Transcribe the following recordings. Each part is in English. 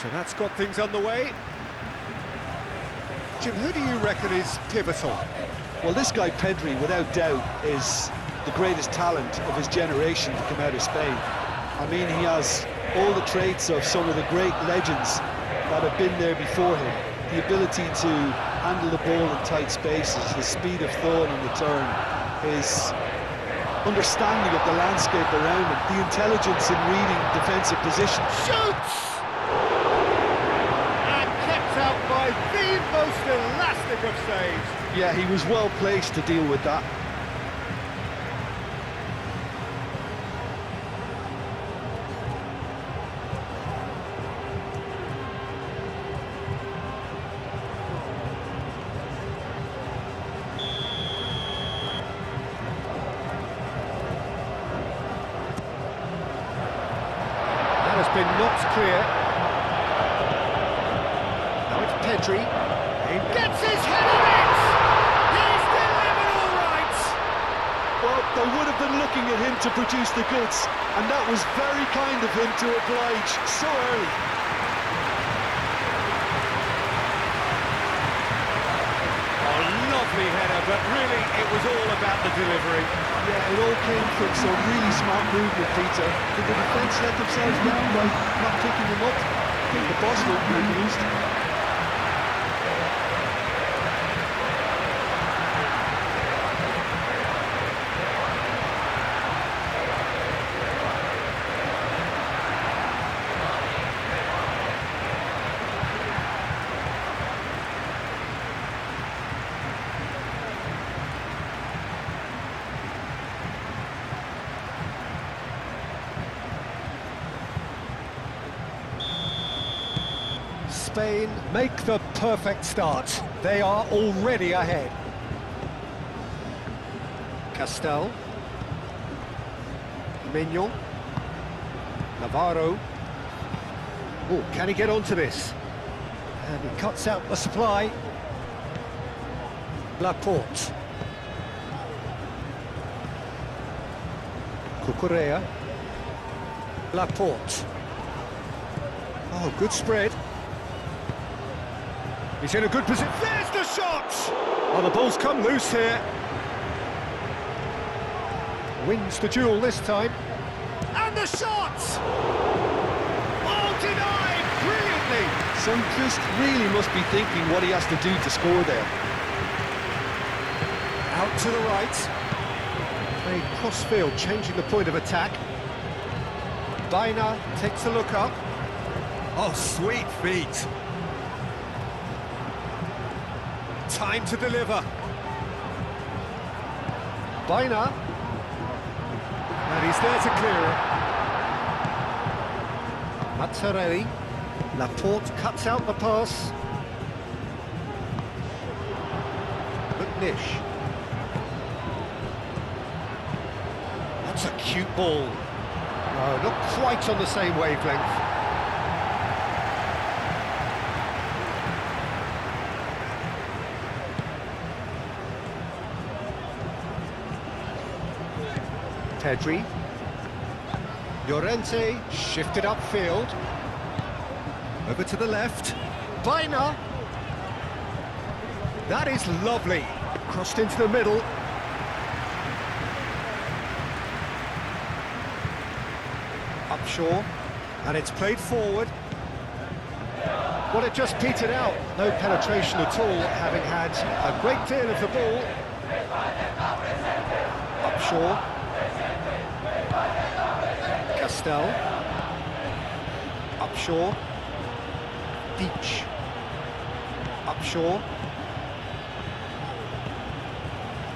So that's got things underway. Jim, who do you reckon is pivotal? Well, this guy Pedri, without doubt, is the greatest talent of his generation to come out of Spain. I mean, he has all the traits of some of the great legends that have been there before him. The ability to handle the ball in tight spaces, his speed of thought on the turn, his understanding of the landscape around him, the intelligence in reading defensive position. Shoots! And kept out by the most elastic of saves. Yeah, he was well placed to deal with that. Has been knocked clear. Now it's Pedri. He gets his head on it! He's delivered all right! Well, they would have been looking at him to produce the goods, and that was very kind of him to oblige so early. Oh, lovely header, but really it was all about the delivery. Yeah, it all came quick, so really smart movement, Peter. Did the defence let themselves down by not picking him up? I think the boss will be amused. Spain make the perfect start. They are already ahead. Castel. Mignon. Navarro. Oh, can he get onto this? And he cuts out the supply. Laporte. Cucurella. Laporte. Oh, good spread. He's in a good position. There's the shot! Oh, the ball's come loose here. Wins the duel this time. And the shot! Oh, denied! Brilliantly! Sundqvist really must be thinking what he has to do to score there. Out to the right. Played cross-field, changing the point of attack. Baina takes a look up. Oh, sweet feet. Time to deliver. Baina. And he's there to clear it. Mazzarelli. Laporte cuts out the pass. McNish. That's a cute ball. No, not quite on the same wavelength. Pedri. Llorente shifted upfield. Over to the left. Baina. That is lovely. Crossed into the middle. Upshaw. And it's played forward. Well, it just petered out. No penetration at all, having had a great deal of the ball. Upshaw. Castel. Upshaw. Deach. Upshaw.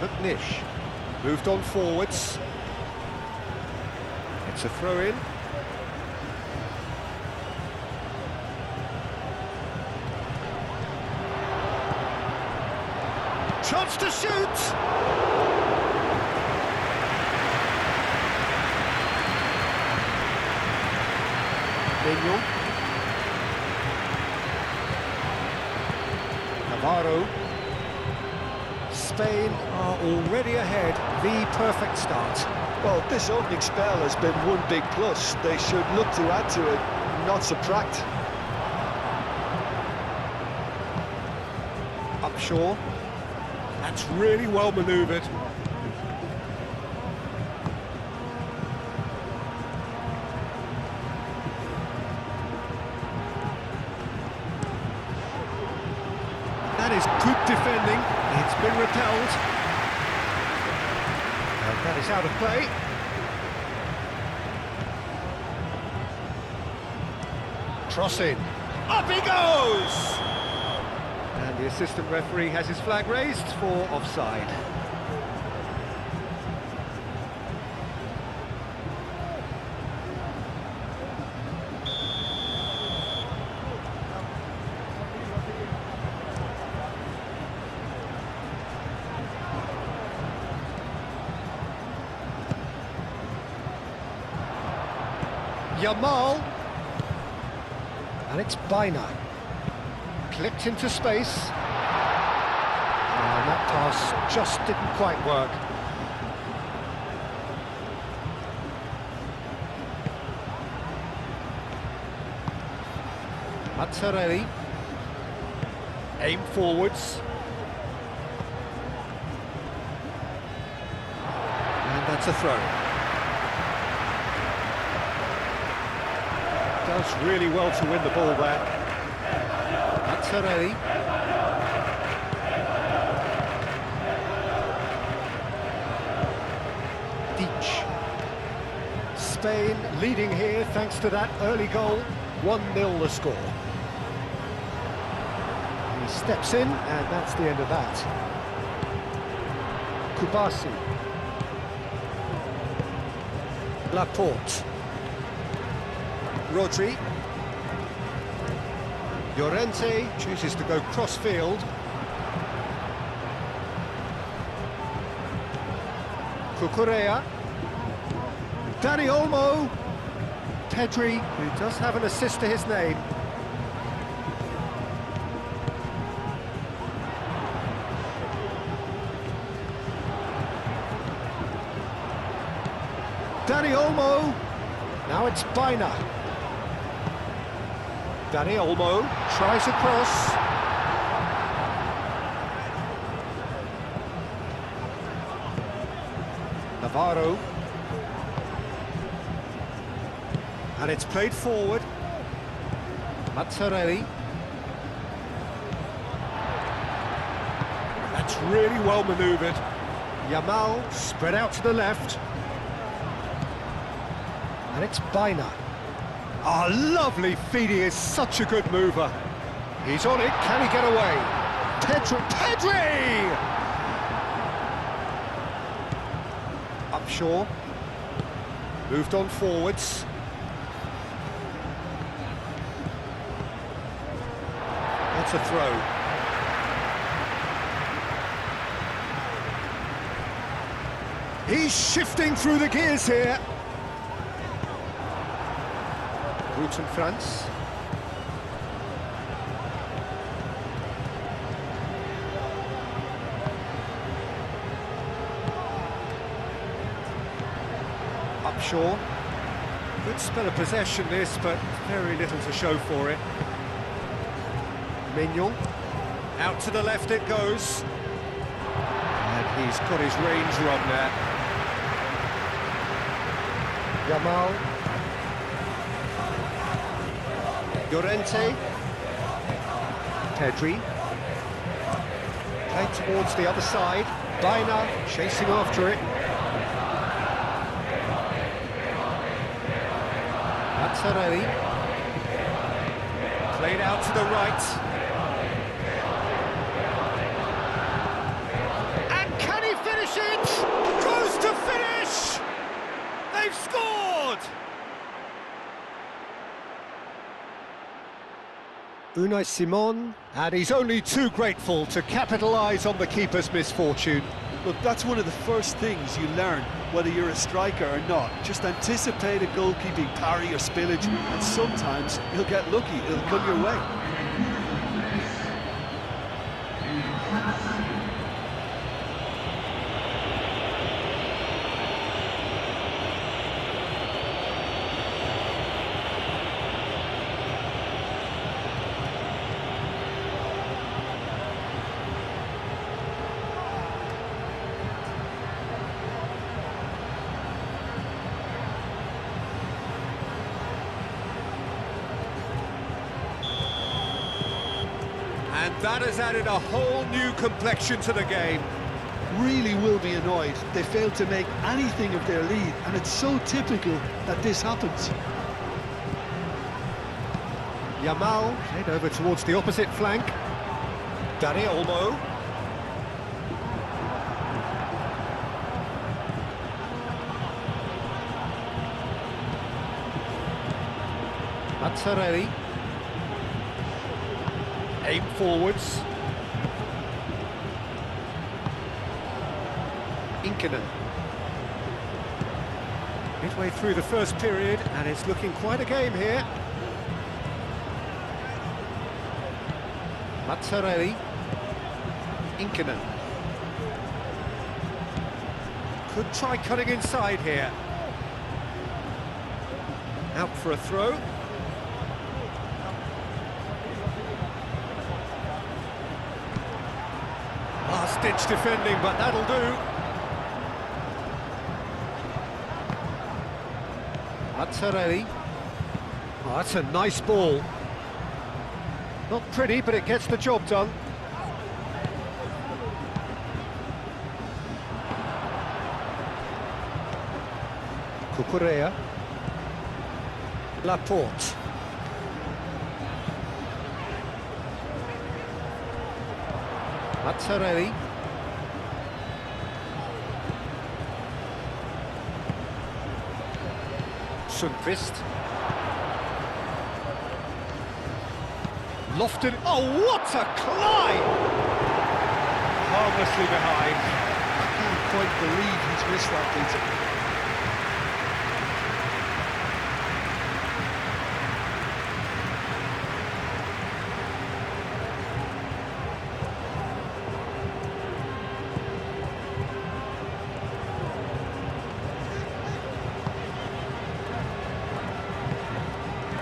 McNish. Moved on forwards. It's a throw-in. Chance to shoot! Mignon. Navarro. Spain are already ahead. The perfect start. Well, this opening spell has been one big plus. They should look to add to it, not subtract. Up shore. That's really well manoeuvred. That is good defending. It's been repelled. And that is out of play. Cross in. Up he goes! And the assistant referee has his flag raised for offside. Yamal. And it's Bina. Clipped into space. And that pass just didn't quite work. Mazzarelli. Aim forwards. And that's a throw. Does really well to win the ball there. Mazzarelli. Deach. Spain leading here thanks to that early goal. 1-0 the score. He steps in, and that's the end of that. Kubasi. Laporte. Rodri. Llorente chooses to go cross-field. Cucurella. Dani Olmo. Pedri, who does have an assist to his name. Dani Olmo. Now it's Bina. Dani Olmo tries a cross. Navarro. And it's played forward. Mazzarelli. That's really well manoeuvred. Yamal spread out to the left. And it's Bina. Ah, lovely feed, he is such a good mover. He's on it, can he get away? Pedri! Up shore. Moved on forwards. That's a throw. He's shifting through the gears here. Roots France. Up shore. Good spell of possession this, but very little to show for it. Mignon. Out to the left it goes. And he's got his range wrong there. Yamal. Llorente. Pedri. Played towards the other side. Bina chasing after it. Mazzarelli. Played out to the right. And can he finish it? Goes to finish! They've scored! Unai Simon, and he's only too grateful to capitalise on the keeper's misfortune. Look, that's one of the first things you learn, whether you're a striker or not. Just anticipate a goalkeeping parry or spillage, and sometimes you'll get lucky, it'll come your way. And that has added a whole new complexion to the game. Really will be annoyed they failed to make anything of their lead, and it's so typical that this happens. Yamal played over towards the opposite flank. Dani Olmo. Mazzarelli. Aim forwards. Inkinen. Midway through the first period, and it's looking quite a game here. Mazzarelli. Inkinen. Could try cutting inside here. Out for a throw. Last-ditch defending, but that'll do. Mazzarelli. Oh, that's a nice ball. Not pretty, but it gets the job done. Cucurella. Laporte. Mazzarelli. Sundqvist. Lofted. Oh, what a climb! Harmlessly behind. I can't quite believe he's missed that, Peter.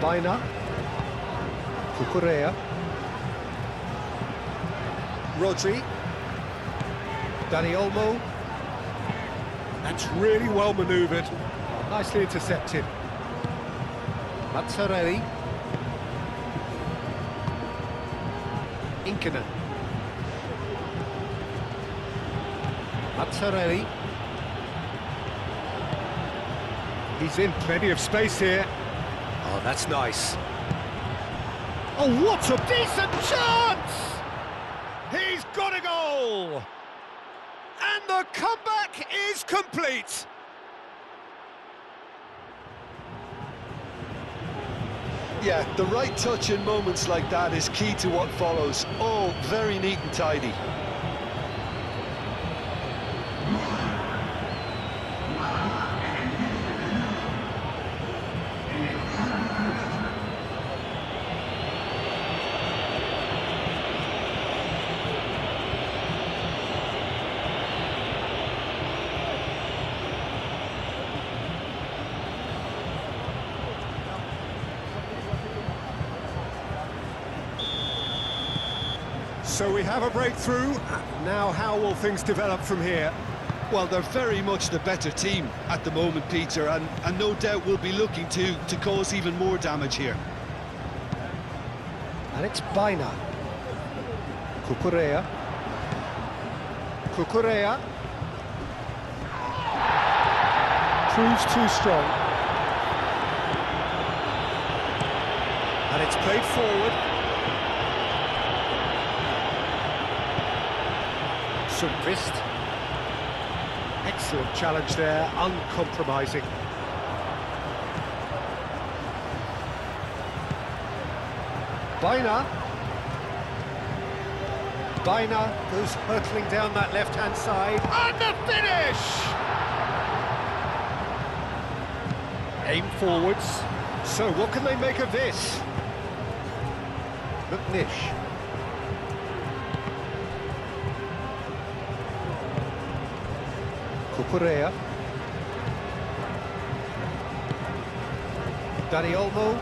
Baina. Cucurella. Rodri. Dani Olmo. That's really well manoeuvred. Nicely intercepted. Mazzarelli. Inkinen. Mazzarelli. He's in plenty of space here. Oh, that's nice. Oh, what a decent chance! He's got a goal! And the comeback is complete! Yeah, the right touch in moments like that is key to what follows. All very neat and tidy. So we have a breakthrough. Now how will things develop from here? Well, they're very much the better team at the moment, Peter, and no doubt will be looking to cause even more damage here. And it's Baina. Cucurella. Cucurella. Proves too strong. And it's played forward. Sundqvist. Excellent challenge there, uncompromising. Baina. Baina goes hurtling down that left-hand side. And the finish! Aim forwards. So what can they make of this? McNish. Cucurella. Dani Olmo.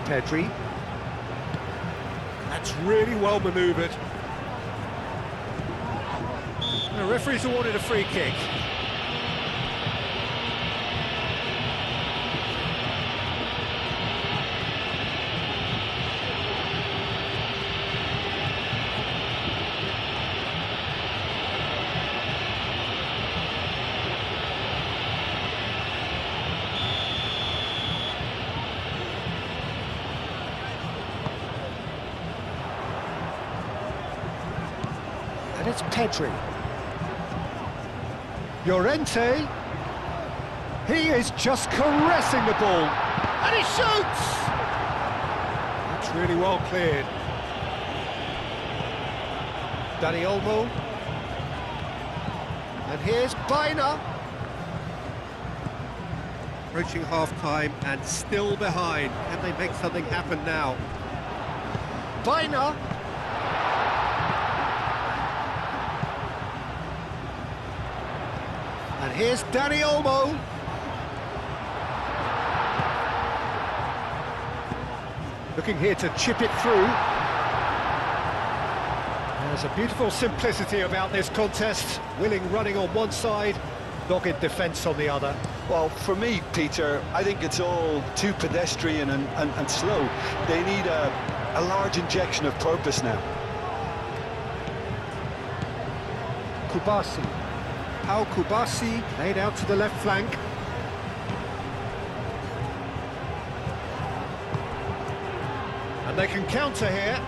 Pedri. That's really well manoeuvred. The referee's awarded a free kick. it's Pedri. Llorente. He is just caressing the ball. And he shoots! That's really well cleared. Dani Olmo. And here's Baina. Approaching half-time and still behind. Can they make something happen now? Baina. And here's Dani Olmo. Looking here to chip it through. There's a beautiful simplicity about this contest. Willing running on one side, dogged defence on the other. Well, for me, Peter, I think it's all too pedestrian and slow. They need a large injection of purpose now. Kubasi. How Kubasi laid out to the left flank. And they can counter here.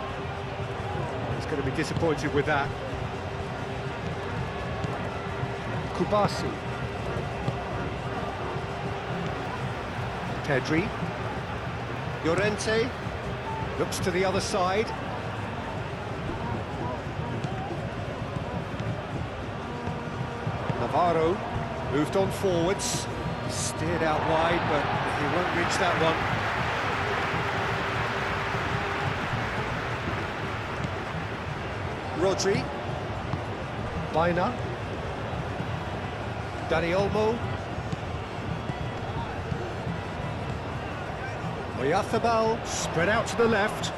He's going to be disappointed with that. Kubasi. Pedri. Llorente. Looks to the other side. Navarro moved on forwards. Steered out wide, but he won't reach that one. Rodri. Baina. Dani Olmo. Oyarzabal spread out to the left.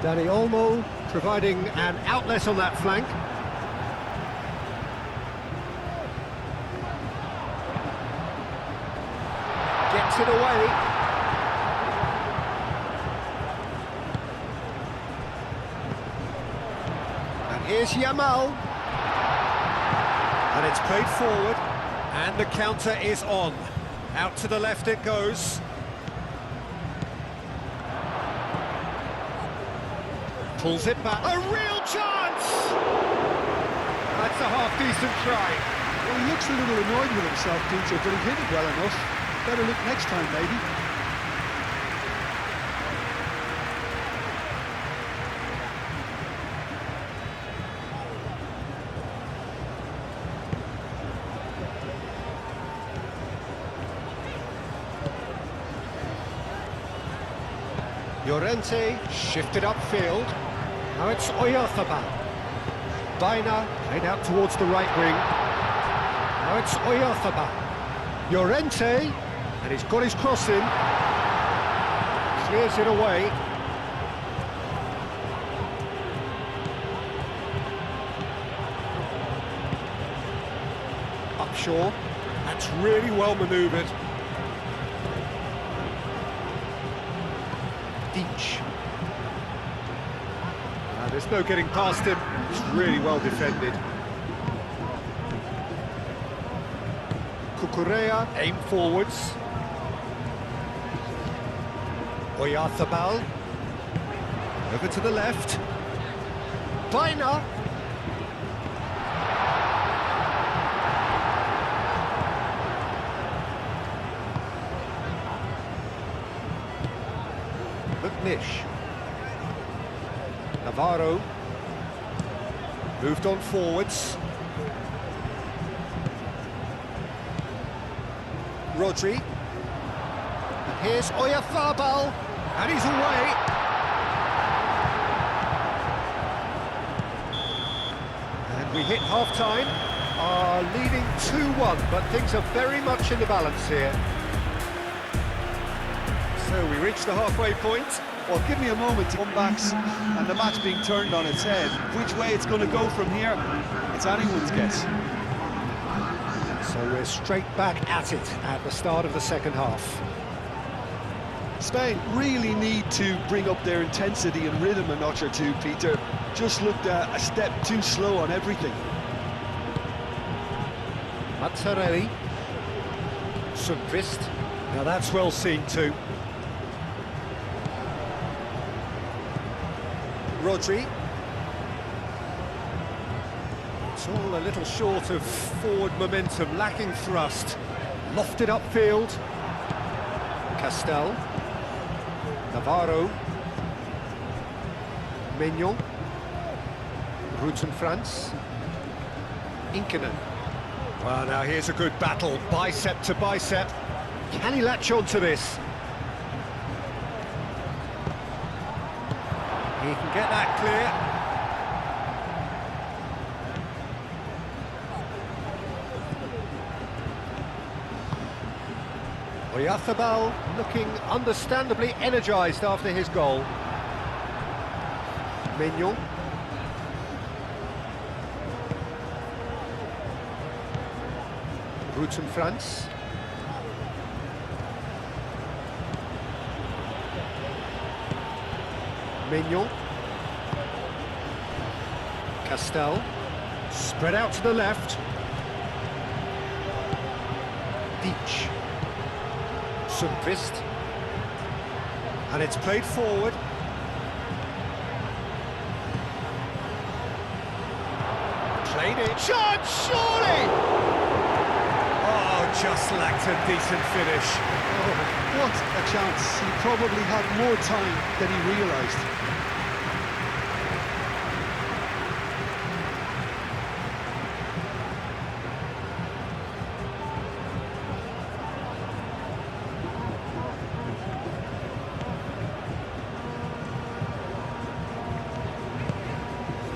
Dani Olmo providing an outlet on that flank. Gets it away. And here's Yamal. And it's played forward. And the counter is on. Out to the left it goes. Pulls it back. A real chance! That's a half-decent try. Well, he looks a little annoyed with himself, Peter, but he hit it well enough. Better look next time, maybe. Llorente shifted upfield. Now it's Oyarzabal. Baina played out towards the right wing. Now it's Oyarzabal. Llorente, and he's got his cross in. Clears it away. Upshaw. That's really well manoeuvred. Deach. There's no getting past him. It's really well defended. Cucurella aim forwards. Oyarzabal over to the left. Baina. McNish. Navarro moved on forwards. Rodri. And here's Oyarzabal. And he's away. And we hit half-time. Are leading 2-1, but things are very much in the balance here. So we reach the halfway point. Well, give me a moment to comebacks and the match being turned on its head. Which way it's going to go from here, it's anyone's guess. So we're straight back at it at the start of the second half. Spain really need to bring up their intensity and rhythm a notch or two, Peter. Just looked a step too slow on everything. Mazzarelli. Sundqvist. Now that's well seen too. Rodri. It's all a little short of forward momentum, lacking thrust. Lofted upfield. Castel. Navarro. Mignon. France. Inkinen. Well, now here's a good battle, bicep to bicep. Can he latch on to this? He can get that clear. Oyarzabal looking understandably energised after his goal. Mignon. France. Mignon. Castel. Spread out to the left. Deitch. Sundqvist. And it's played forward. Played it. Shot, surely! Just lacked a decent finish. Oh, what a chance. He probably had more time than he realised.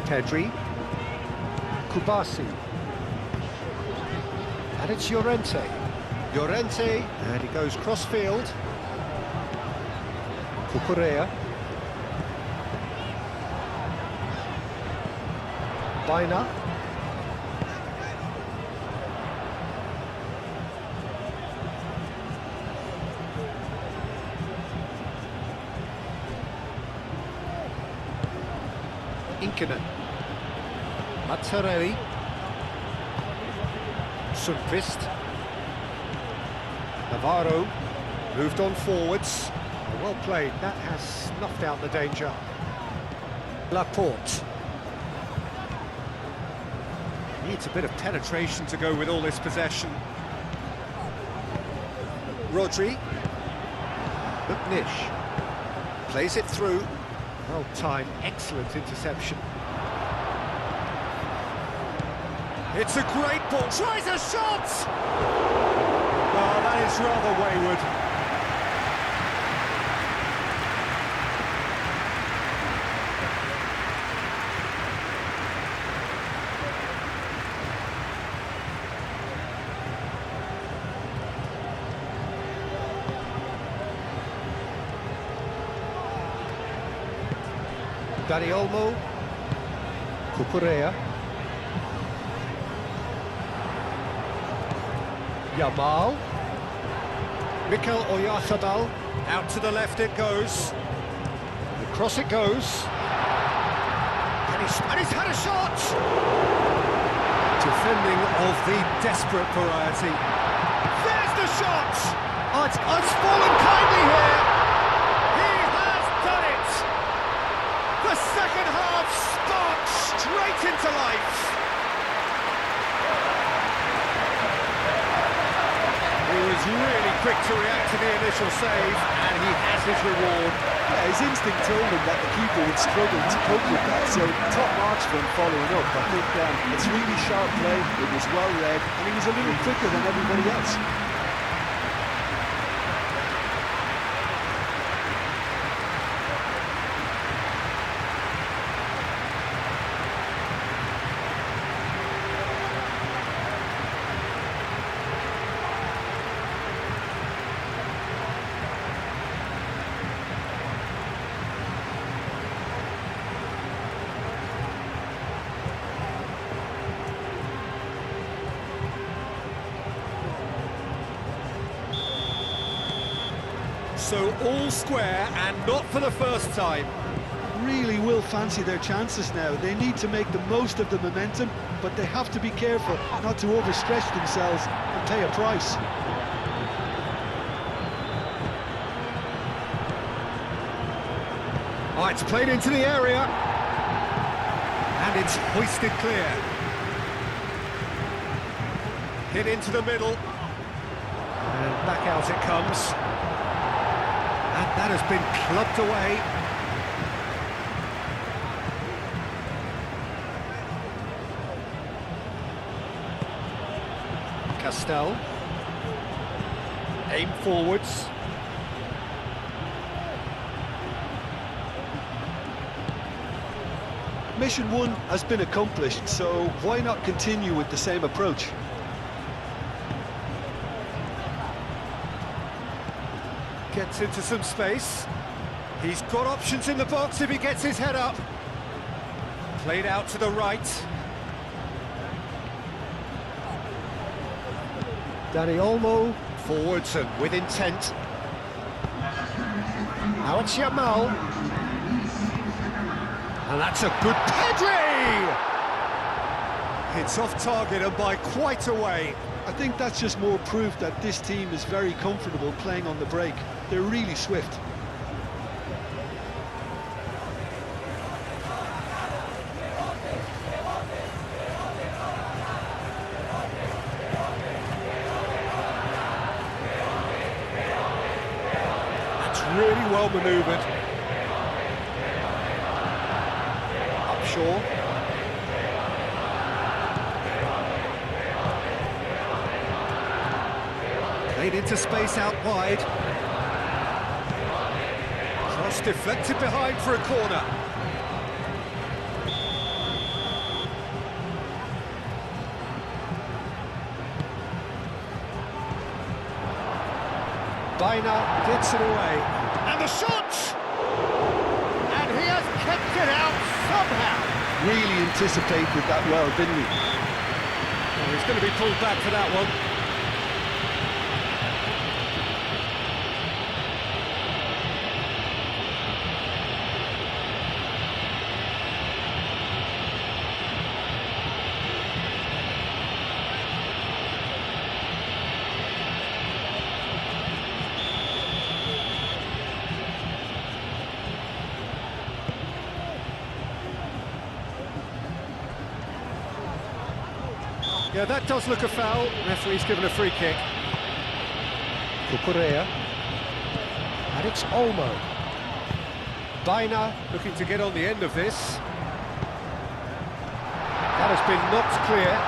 Pedri. Kubasi. And it's Llorente, and he goes cross-field. Cucurella. Baina. Inkinen. Mazzarelli. Sundqvist. Navarro moved on forwards. Well played, that has snuffed out the danger. Laporte. Needs a bit of penetration to go with all this possession. Rodri. McNish. Plays it through. Well timed, excellent interception. It's a great ball, tries a shot! Oh, that is rather wayward. Dani Olmo. Cucurella. Yamal. Mikel Oyarzabal. Out to the left it goes. Across it goes. And he's had a shot! Defending of the desperate variety. There's the shot! Oh, it's fallen kindly here. He has done it! The second half sparks straight into life. He was really quick to react to the initial save, and he has his reward. Yeah, his instinct told him that the keeper would struggle to cope with that, so top marks for him following up. I think it's really sharp play, it was well read, and he was a little quicker than everybody else. So all square, and not for the first time. Really will fancy their chances now. They need to make the most of the momentum, but they have to be careful not to overstretch themselves and pay a price. Oh, it's played into the area. And it's hoisted clear. Hit into the middle. And back out it comes. And that has been clubbed away. Castell. Aim forwards. Mission 1 has been accomplished, so why not continue with the same approach? Gets into some space. He's got options in the box if he gets his head up. Played out to the right. Danny Olmo, forwards and with intent. Now it's Yamal. And that's a good Pedri! It's off target and by quite a way. I think that's just more proof that this team is very comfortable playing on the break. They're really swift. That's really well manoeuvred. Upshaw. Played into space out wide. Cross deflected behind for a corner. Baina gets it away. And the shot! And he has kept it out somehow. Really anticipated that well, didn't he? Well, he's going to be pulled back for that one. Yeah, that does look a foul. Referee's given a free kick. Cucurella. And it's Olmo. Baina looking to get on the end of this. That has been knocked clear.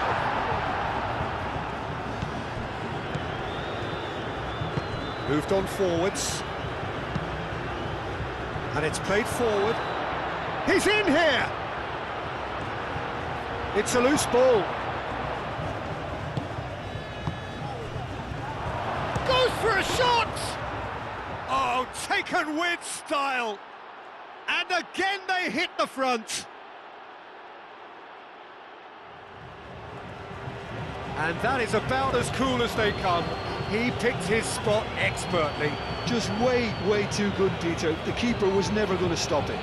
Moved on forwards. And it's played forward. He's in here! It's a loose ball. Goes for a shot! Oh, taken with style! And again they hit the front! And that is about as cool as they come. He picked his spot expertly. Just way too good, Dieter. The keeper was never going to stop it.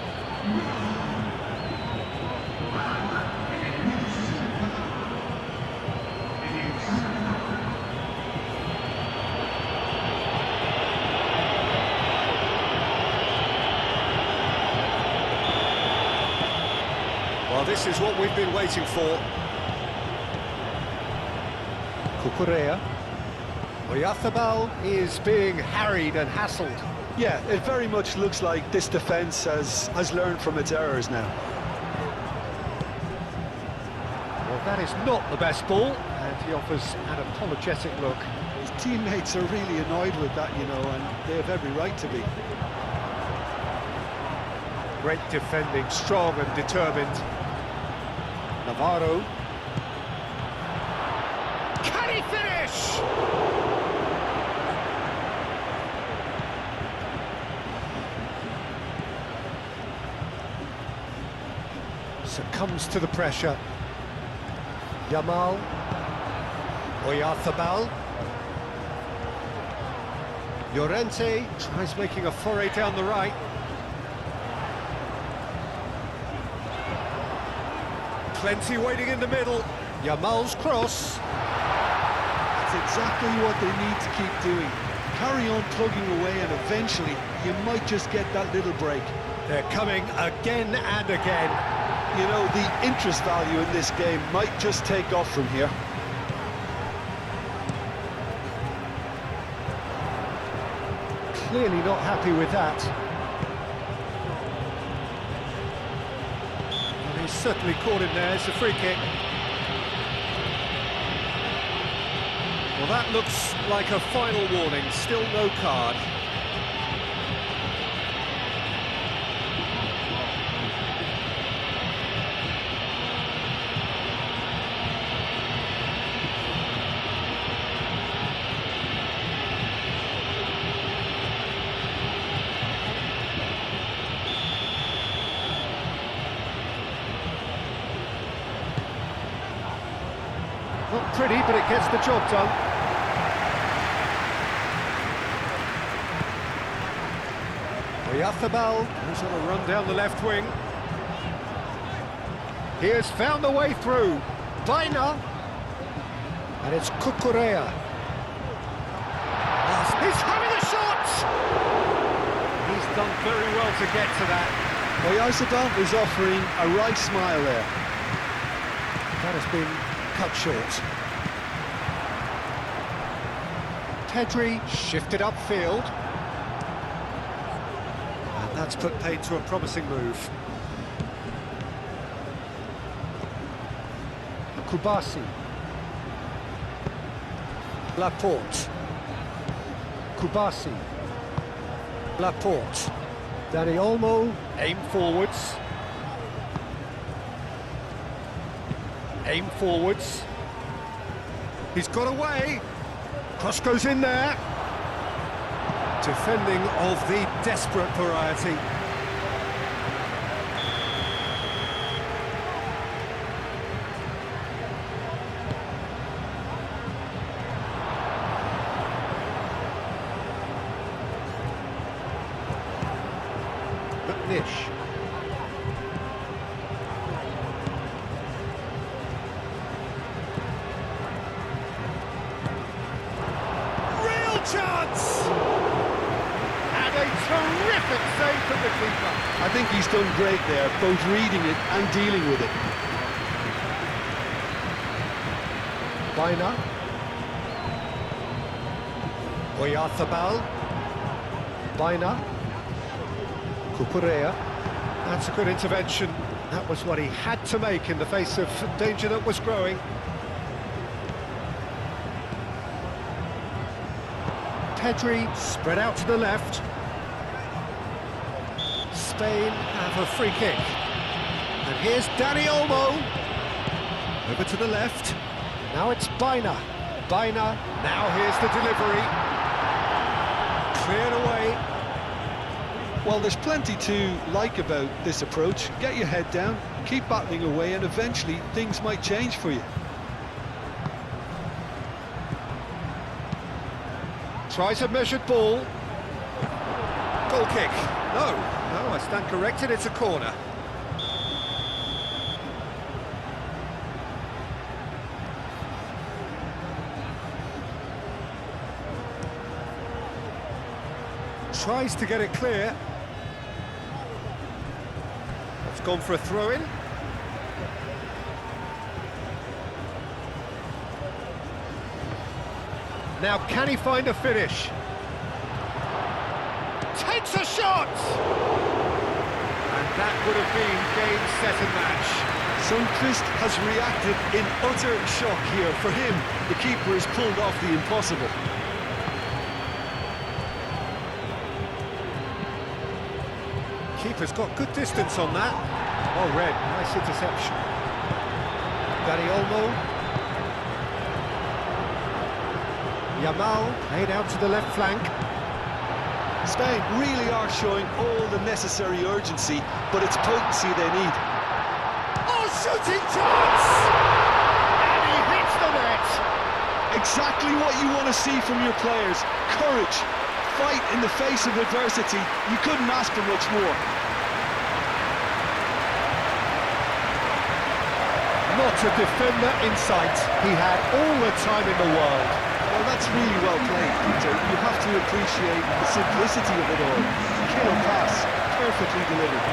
Well, this is what we've been waiting for. Cucurella. Oyarzabal is being harried and hassled. Yeah, it very much looks like this defence has learned from its errors now. Well, that is not the best ball, and he offers an apologetic look. His teammates are really annoyed with that, you know, and they have every right to be. Great defending, strong and determined. Navarro. Can he finish? Succumbs to the pressure. Yamal. Oyarzabal. Llorente tries making a foray down the right. Plenty waiting in the middle. Yamal's cross. That's exactly what they need to keep doing. Carry on plugging away and eventually you might just get that little break. They're coming again and again. You know, the interest value in this game might just take off from here. Clearly not happy with that. And he's certainly caught him there. It's a free kick. Well, that looks like a final warning. Still no card. Not pretty, but it gets the job done. ETHIOPIA, who's on a run down the left wing. He has found the way through. Baina. And it's Kukurea. He's having a shot! He's done very well to get to that. ETHIOPIA is offering a right smile there. That has been cut short. Pedri shifted upfield. And that's put paid to a promising move. Kubasi. Laporte. Kubasi. Laporte. Dani Olmo, aim forwards. Aim forwards. He's got away. Cross goes in there. Defending of the desperate variety. McNish. Chance! And a terrific save from the keeper. I think he's done great there, both reading it and dealing with it. Baina. ETHIOPIA. Baina. Kukurea. That's a good intervention. That was what he had to make in the face of danger that was growing. Pedri spread out to the left. Spain have a free kick. And here's Dani Olmo. Over to the left. Now it's Baina. Baina. Now here's the delivery. Cleared away. Well, there's plenty to like about this approach. Get your head down, keep battling away, and eventually things might change for you. Tries a measured ball. Goal kick. No, I stand corrected, it's a corner. Tries to get it clear. It's gone for a throw-in. Now, can he find a finish? Takes a shot! And that would have been game, set and match. Sundqvist has reacted in utter shock here. For him, the keeper has pulled off the impossible. Keeper's got good distance on that. Well read, nice interception. Dani Olmo. Yamal played out to the left flank. Spain really are showing all the necessary urgency, but it's potency they need. Oh, shooting chance! And he hits the net! Exactly what you want to see from your players. Courage, fight in the face of adversity. You couldn't ask for much more. Not a defender in sight. He had all the time in the world. Well, that's really well played, Peter. You have to appreciate the simplicity of it all. Killer pass, perfectly delivered.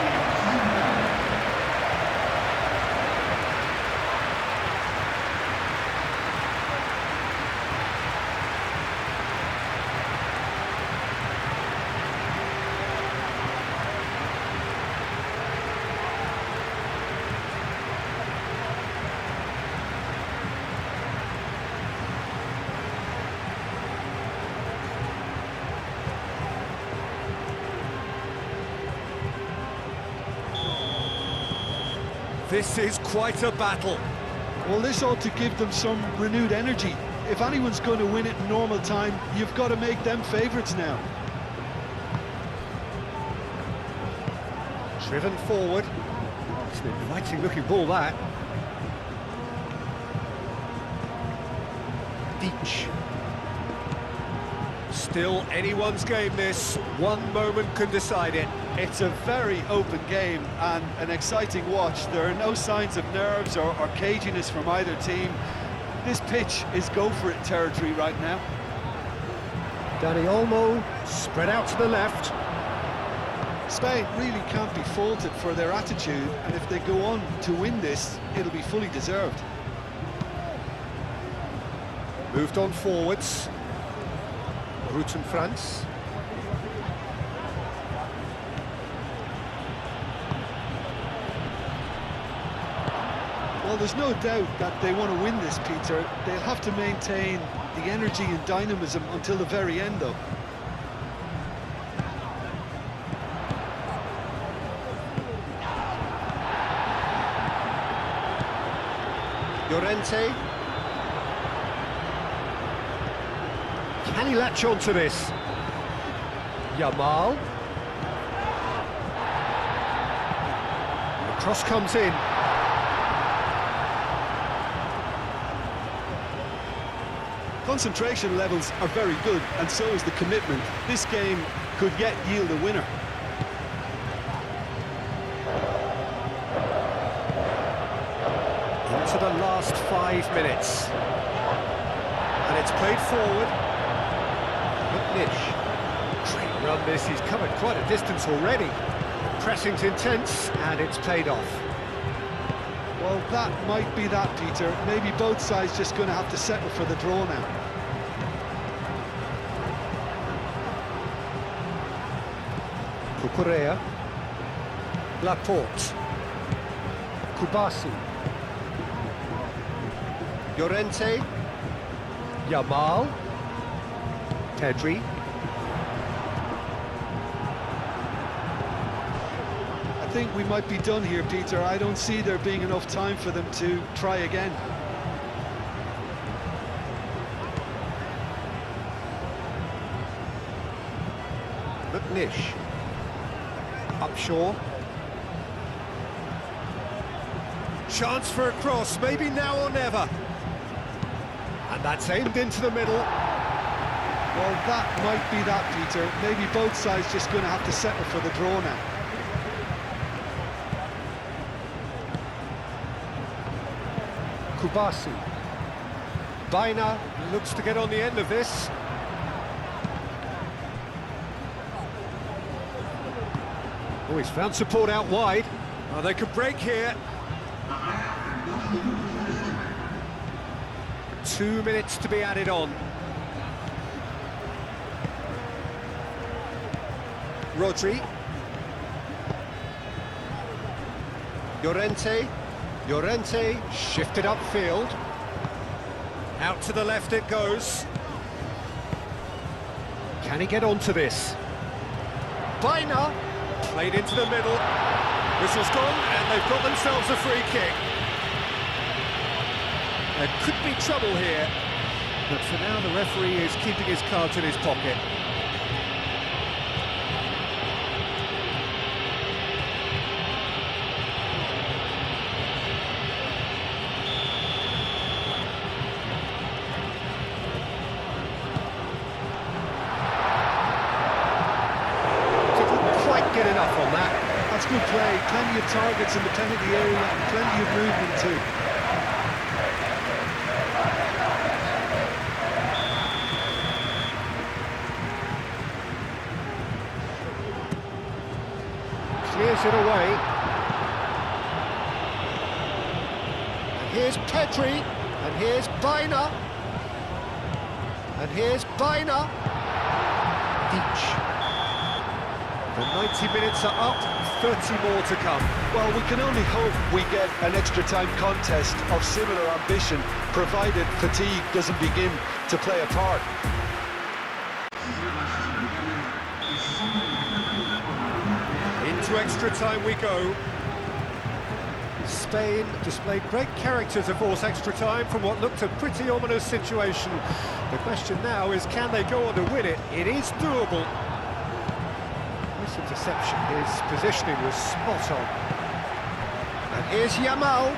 This is quite a battle. Well, this ought to give them some renewed energy. If anyone's going to win it in normal time, you've got to make them favourites now. Driven forward. It's an inviting looking ball, that. Deach. Still anyone's game, this. One moment can decide it. It's a very open game and an exciting watch. There are no signs of nerves or caginess from either team. This pitch is go-for-it territory right now. Dani Olmo spread out to the left. Spain really can't be faulted for their attitude, and if they go on to win this, it'll be fully deserved. Moved on forwards. Rutten France. Well, there's no doubt that they want to win this, Peter. They'll have to maintain the energy and dynamism until the very end, though. Llorente. Can he latch on to this? Yamal. The cross comes in. Concentration levels are very good, and so is the commitment. This game could yet yield a winner. Into the last 5 minutes. And it's played forward. McNish. Great run this, he's covered quite a distance already. Pressing's intense, and it's paid off. Well, that might be that, Peter. Maybe both sides just going to have to settle for the draw now. Cucurella. Laporte. Kubasi. Llorente. Yamal. Pedri. I think we might be done here, Peter. I don't see there being enough time for them to try again. McNish. Upshaw. Chance for a cross, maybe now or never. And that's aimed into the middle. Well, that might be that, Peter. Maybe both sides just going to have to settle for the draw now. Kubasi. Baina looks to get on the end of this. Oh, he's found support out wide. Oh, they could break here. 2 minutes to be added on. Rodri. Llorente. Llorente shifted upfield. Out to the left it goes. Can he get onto this? Baina played into the middle. Whistle's gone, and they've got themselves a free kick. There could be trouble here, but for now the referee is keeping his cards in his pocket. Didn't quite get enough on that. That's good play. Plenty of targets in the penalty area and plenty of movement too. Clears it away. And here's Pedri, and here's Baina, and here's Baina. Deach. The 90 minutes are up, 30 more to come. Well, we can only hope we get an extra time contest of similar ambition, provided fatigue doesn't begin to play a part. Into extra time we go. Spain displayed great character to force extra time from what looked a pretty ominous situation. The question now is, can they go on to win it? It is doable. This interception, his positioning was spot on. And here's Yamal.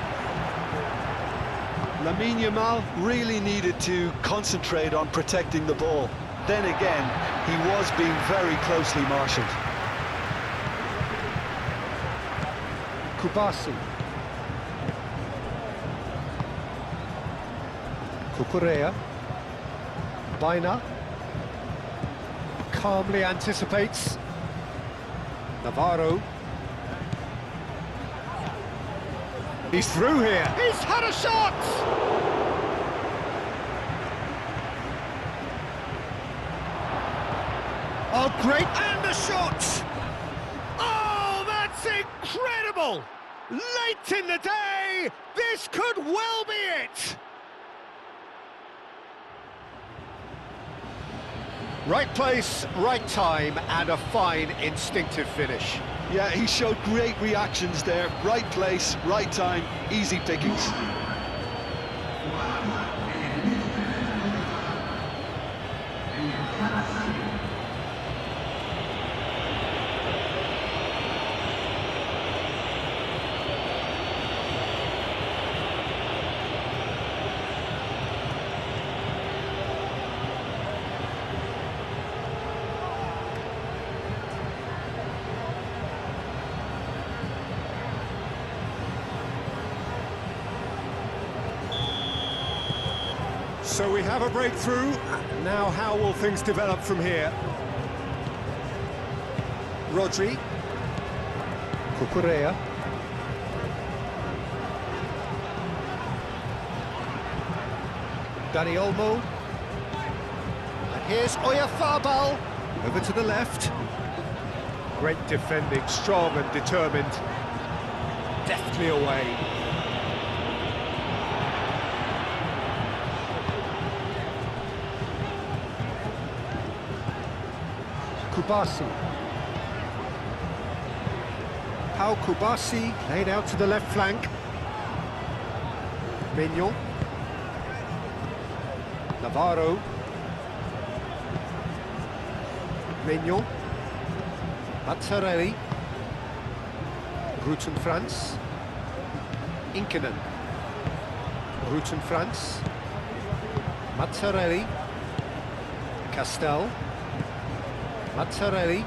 Lamine Yamal really needed to concentrate on protecting the ball. Then again, he was being very closely marshalled. Kubasi. Kukurea. Baina. Calmly anticipates. Navarro. He's through here. He's had a shot! Oh, great, and a shot! Oh, that's incredible! Late in the day, this could well be it! Right place, right time, and a fine instinctive finish. Yeah, he showed great reactions there. Right place, right time, easy pickings. So we have a breakthrough. Now how will things develop from here? Rodri. Kukurea. Dani Olmo. And here's Oyarzabal. Over to the left. Great defending, strong and determined. Deftly away. Kubasi. Pau Kubasi laid out to the left flank. Mignon. Navarro. Mignon. Mazzarelli. Rutten France. Inkinen. Rutten France. Mazzarelli. Castel. Mazzarelli.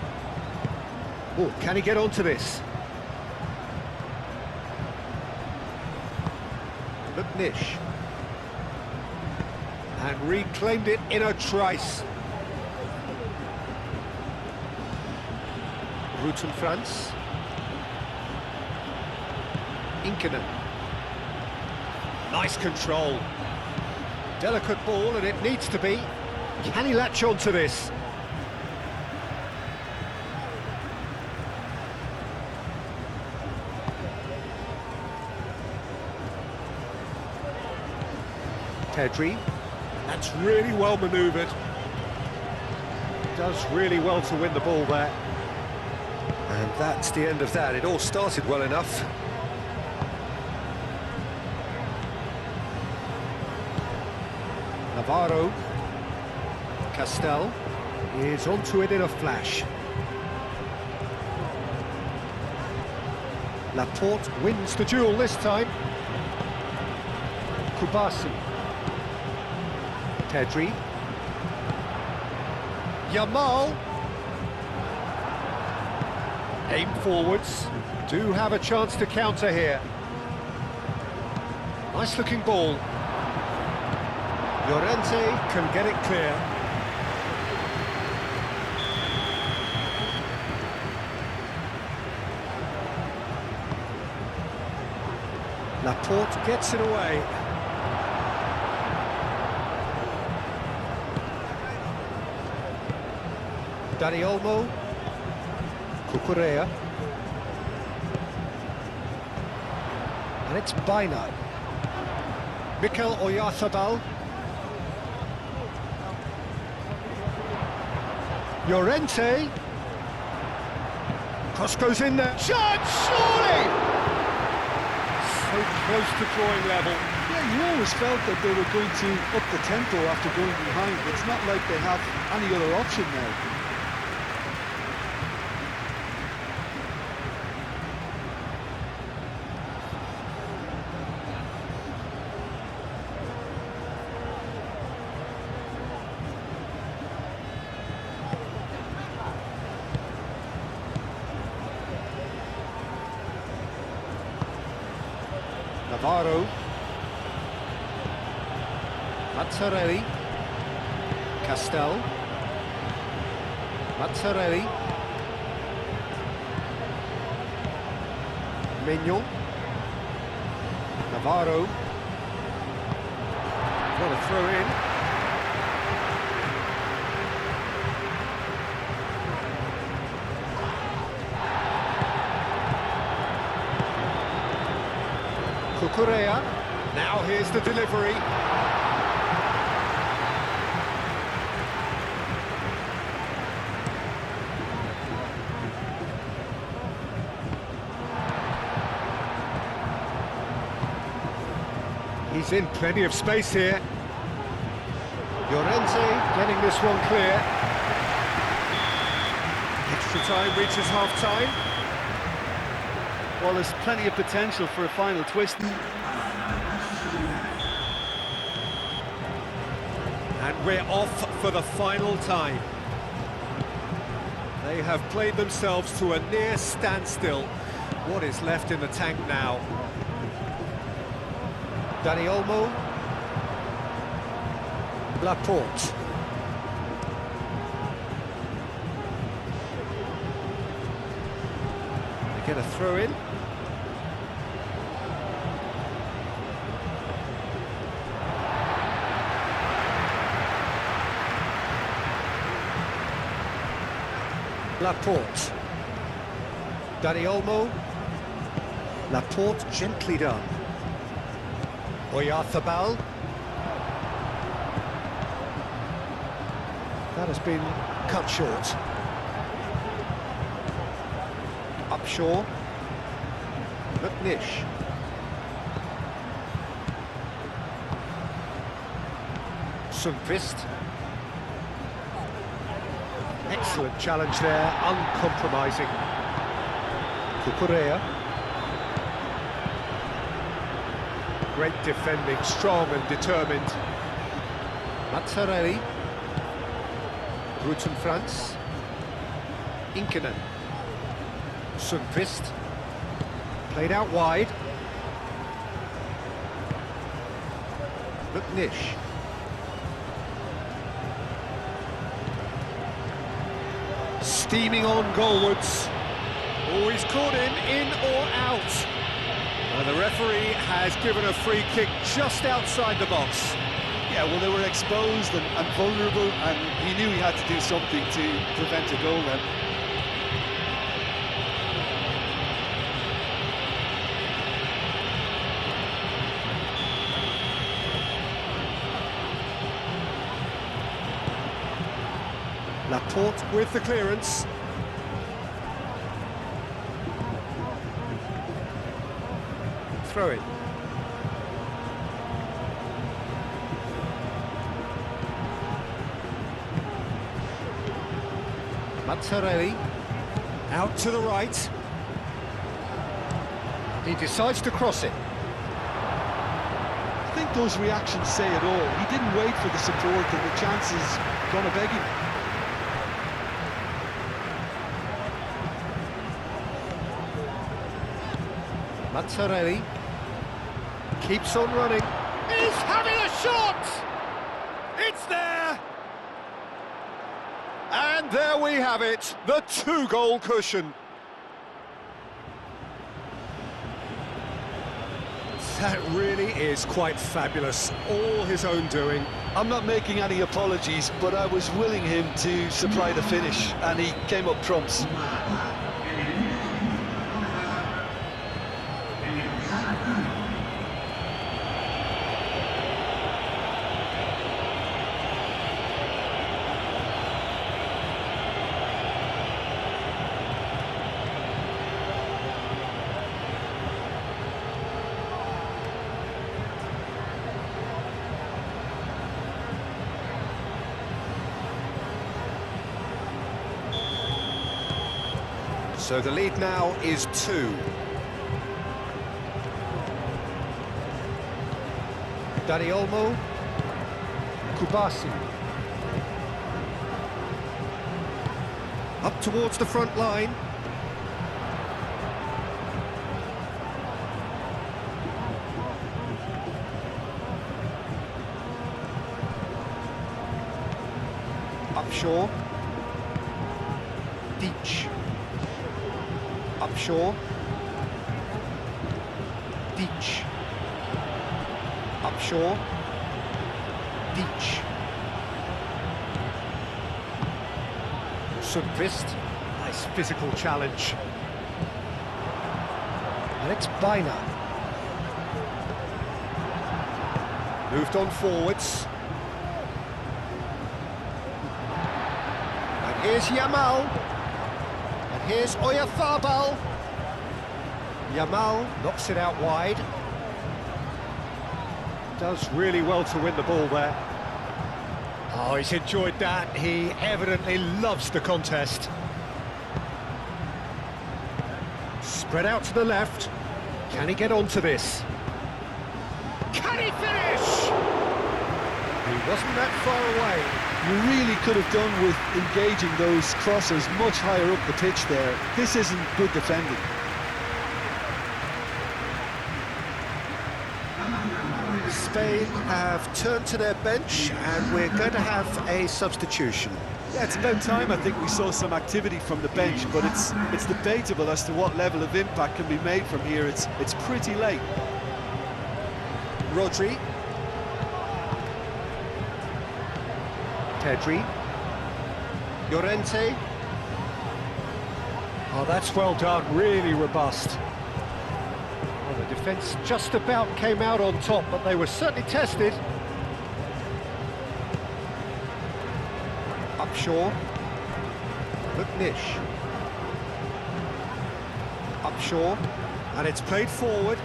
Oh, can he get onto this? McNish. And reclaimed it in a trice. Rutten France. Inkinen. Nice control. Delicate ball, and it needs to be. Can he latch onto this? Pedri, that's really well manoeuvred. Does really well to win the ball there. And that's the end of that. It all started well enough. Navarro. Castel is onto it in a flash. Laporte wins the duel this time. Kubasi. Pedri. Yamal. Aim forwards. Do have a chance to counter here. Nice looking ball. Llorente can get it clear. Laporte gets it away. Dani Olmo. Kukurea. And it's Baina. Mikel Oyarzabal. Llorente. Cross goes in there. Chance, surely! So close to drawing level. Yeah, you always felt that they were going to up the tempo after going behind. It's not like they have any other option now. Navarro. Mazzarelli. Castel. Mazzarelli. Mignon. Navarro. What a throw in. Cucurella. Now here's the delivery. He's in plenty of space here. Llorente getting this one clear. Extra time reaches half-time. Well, there's plenty of potential for a final twist. And we're off for the final time. They have played themselves to a near standstill. What is left in the tank now? Dani Olmo. Laporte. They get a throw in. Laporte. Dani Olmo. Laporte gently done. Oyarzabal. That has been cut short. Upshaw. McNish. Sundqvist. Excellent challenge there, uncompromising. Cucurella. Great defending, strong and determined. Mazzarelli. Rutten Franz. Inkinen. Sundqvist. Played out wide. McNish. Steaming on goalwards. Oh, he's caught him in or out. And the referee has given a free kick just outside the box. Yeah, well, they were exposed and vulnerable, and he knew he had to do something to prevent a goal then. Laporte with the clearance. Throw it. Mazzarelli. Out to the right. He decides to cross it. I think those reactions say it all. He didn't wait for the support, and the chance is gonna beg him. Mazzarelli keeps on running. He's having a shot! It's there! And there we have it, the two-goal cushion. That really is quite fabulous, all his own doing. I'm not making any apologies, but I was willing him to supply the finish, and he came up trumps. So the lead now is 2. Dani Olmo, Kubasi. Up towards the front line. Upshaw. Deach. Upshaw. Deach. Upshaw. Deach. Sundqvist. Nice physical challenge. Alex Baina. Moved on forwards. And here's Yamal. And here's Oyarzabal. Yamal knocks it out wide. Does really well to win the ball there. Oh, he's enjoyed that. He evidently loves the contest. Spread out to the left. Can he get onto this? Can he finish? He wasn't that far away. You really could have done with engaging those crossers much higher up the pitch there. This isn't good defending. Spain have turned to their bench and we're going to have a substitution. Yeah, it's about time I think we saw some activity from the bench, but it's debatable as to what level of impact can be made from here. It's pretty late. Rodri. Pedri. Llorente. Oh, that's well done, really robust. Well, the defence just about came out on top, but they were certainly tested. Upshaw. McNish. Upshaw. And it's played forward.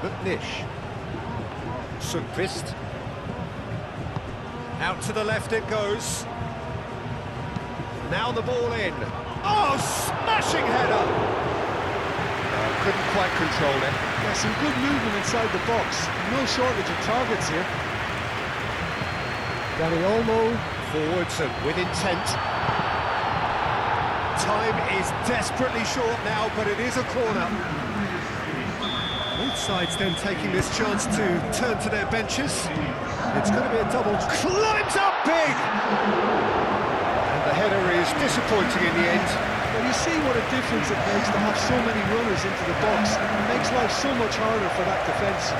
McNish. Sundqvist. Out to the left it goes. Now the ball in. Oh, smashing header! Couldn't quite control it. Yeah, some good movement inside the box. No shortage of targets here. Dani Olmo, forwards and with intent. Time is desperately short now, but it is a corner. Both sides then taking this chance to turn to their benches. It's going to be a double. Climbs up big! And the header is disappointing in the end. Well, you see what a difference it makes to have so many runners into the box. It makes life so much harder for that defence.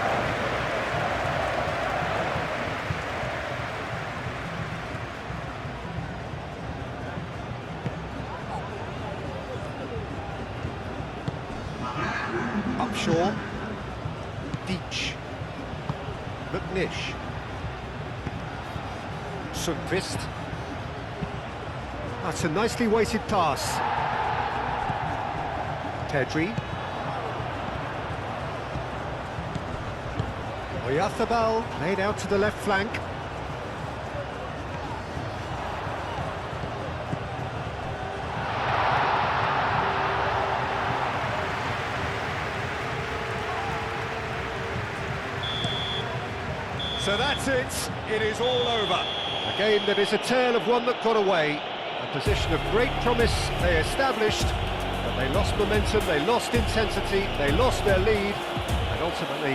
Upshaw. Deach. McNish. Sundqvist. That's a nicely weighted pass. Pedri. Oyarzabal played out to the left flank. So that's it. It is all over. A game that is a tale of one that got away. A position of great promise they established, but they lost momentum, they lost intensity, they lost their lead, and ultimately